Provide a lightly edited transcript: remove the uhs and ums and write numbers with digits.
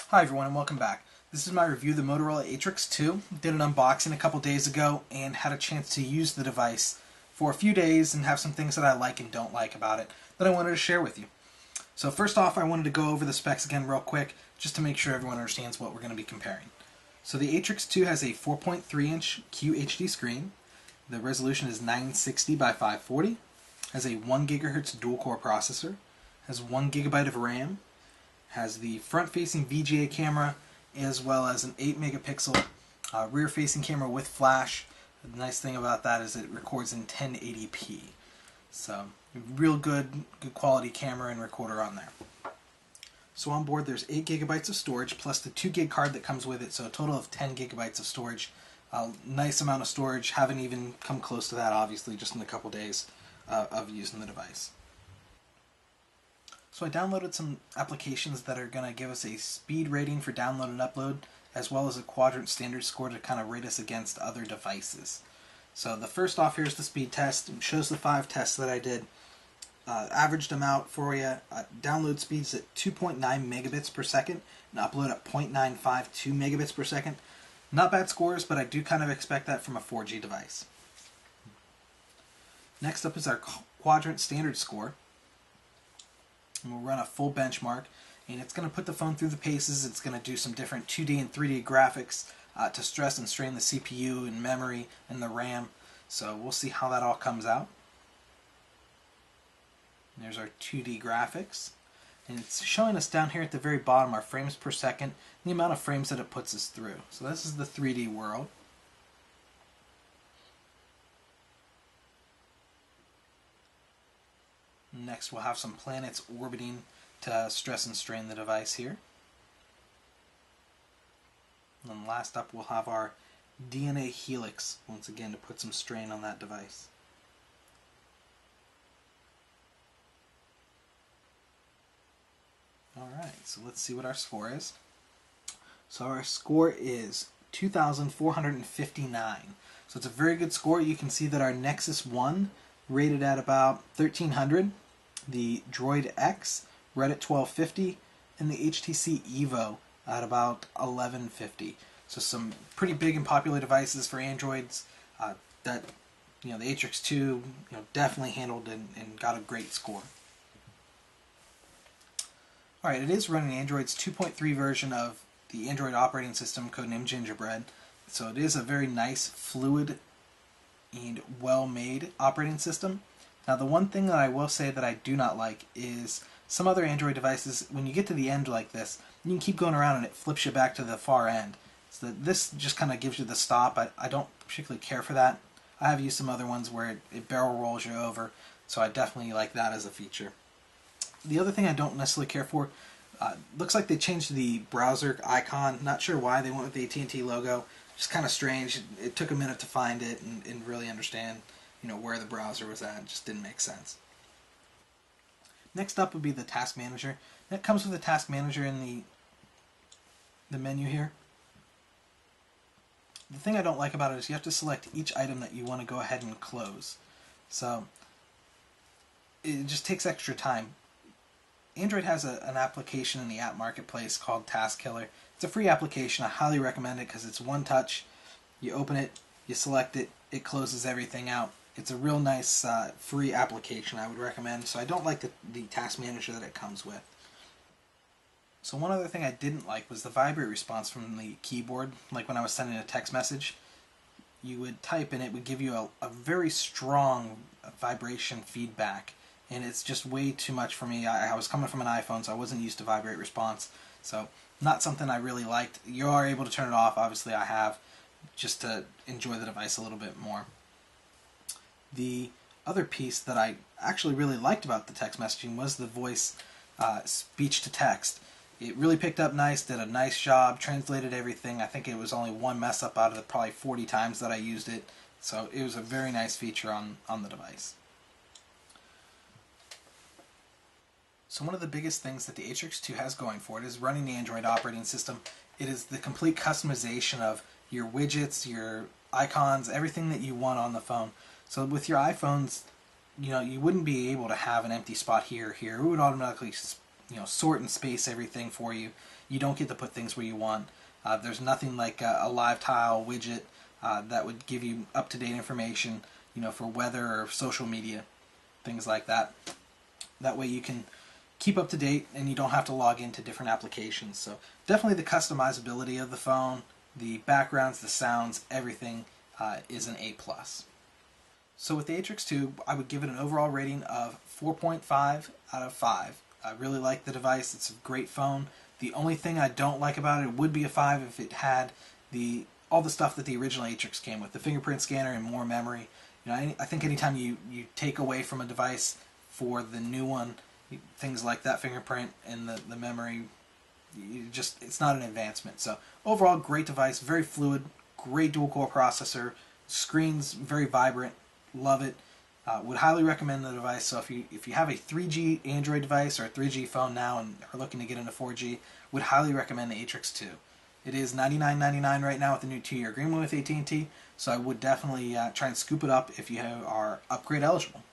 Hi everyone and welcome back. This is my review of the Motorola Atrix 2. Did an unboxing a couple days ago and had a chance to use the device for a few days and have some things that I like and don't like about it that I wanted to share with you. So first off, I wanted to go over the specs again real quick just to make sure everyone understands what we're going to be comparing. So the Atrix 2 has a 4.3-inch QHD screen. The resolution is 960 by 540. Has a 1 GHz dual-core processor. Has 1 GB of RAM. Has the front-facing VGA camera as well as an 8 megapixel rear-facing camera with flash. The nice thing about that is it records in 1080p. So real good quality camera and recorder on there. So on board there's 8 GB of storage plus the 2 gig card that comes with it, so a total of 10 GB of storage. Nice amount of storage, haven't even come close to that obviously just in a couple days of using the device. So I downloaded some applications that are going to give us a speed rating for download and upload, as well as a quadrant standard score to kind of rate us against other devices. So the first off here is the speed test. It shows the 5 tests that I did. Averaged them out for you. Download speeds at 2.9 megabits per second and upload at 0.952 megabits per second. Not bad scores, but I do kind of expect that from a 4G device. Next up is our quadrant standard score. And we'll run a full benchmark, and it's going to put the phone through the paces. It's going to do some different 2D and 3D graphics to stress and strain the CPU and memory and the RAM. So we'll see how that all comes out. And there's our 2D graphics. And it's showing us down here at the very bottom our frames per second, and the amount of frames that it puts us through. So this is the 3D world. Next we'll have some planets orbiting to stress and strain the device here. And then last up we'll have our DNA helix, once again to put some strain on that device. Alright, so let's see what our score is. So our score is 2,459. So it's a very good score. You can see that our Nexus 1 rated at about 1,300. The Droid X read at 1,250, and the HTC Evo at about 1,150. So some pretty big and popular devices for Androids that the Atrix 2 definitely handled and got a great score. Alright, it is running Android's 2.3 version of the Android operating system codenamed Gingerbread. So it is a very nice, fluid, and well-made operating system. Now the one thing that I will say that I do not like is some other Android devices, when you get to the end like this, you can keep going around and it flips you back to the far end. So this just kind of gives you the stop. I don't particularly care for that. I have used some other ones where it barrel rolls you over, so I definitely like that as a feature. The other thing I don't necessarily care for, looks like they changed the browser icon. Not sure why they went with the AT&T logo. Just kind of strange. It took a minute to find it and really understand where the browser was at. It just didn't make sense. Next up would be the task manager. That comes with the task manager in the menu here. The thing I don't like about it is you have to select each item that you want to go ahead and close. So it just takes extra time. Android has an application in the app marketplace called Task Killer. It's a free application. I highly recommend it because it's one touch. You open it, you select it, it closes everything out. It's a real nice free application I would recommend. So I don't like the task manager that it comes with. So one other thing I didn't like was the vibrate response from the keyboard. Like when I was sending a text message, you would type and it would give you a very strong vibration feedback. And it's just way too much for me. I was coming from an iPhone, so I wasn't used to vibrate response. So not something I really liked. You are able to turn it off. Obviously I have, just to enjoy the device a little bit more. The other piece that I actually really liked about the text messaging was the voice speech to text. It really picked up nice, did a nice job, translated everything. I think it was only one mess up out of the probably 40 times that I used it. So it was a very nice feature on the device. So one of the biggest things that the Atrix 2 has going for it is running the Android operating system. It is the complete customization of your widgets, your icons, everything that you want on the phone. So with your iPhones, you wouldn't be able to have an empty spot here or here. It would automatically sort and space everything for you. you don't get to put things where you want. There's nothing like a live tile widget that would give you up-to-date information, for weather or social media, things like that. That way you can keep up to date and you don't have to log into different applications. So definitely the customizability of the phone, the backgrounds, the sounds, everything is an A+. So with the Atrix 2, I would give it an overall rating of 4.5 out of 5. I really like the device. It's a great phone. The only thing I don't like about it would be a 5 if it had all the stuff that the original Atrix came with, the fingerprint scanner and more memory. I think anytime you take away from a device for the new one, things like that fingerprint and the memory, it's not an advancement. So overall, great device, very fluid, great dual-core processor, screen's very vibrant, love it. Would highly recommend the device. So if you have a 3G Android device or a 3G phone now and are looking to get into 4G, would highly recommend the Atrix 2. It is $99.99 right now with a new 2-year agreement with AT&T, so I would definitely try and scoop it up if you are upgrade eligible.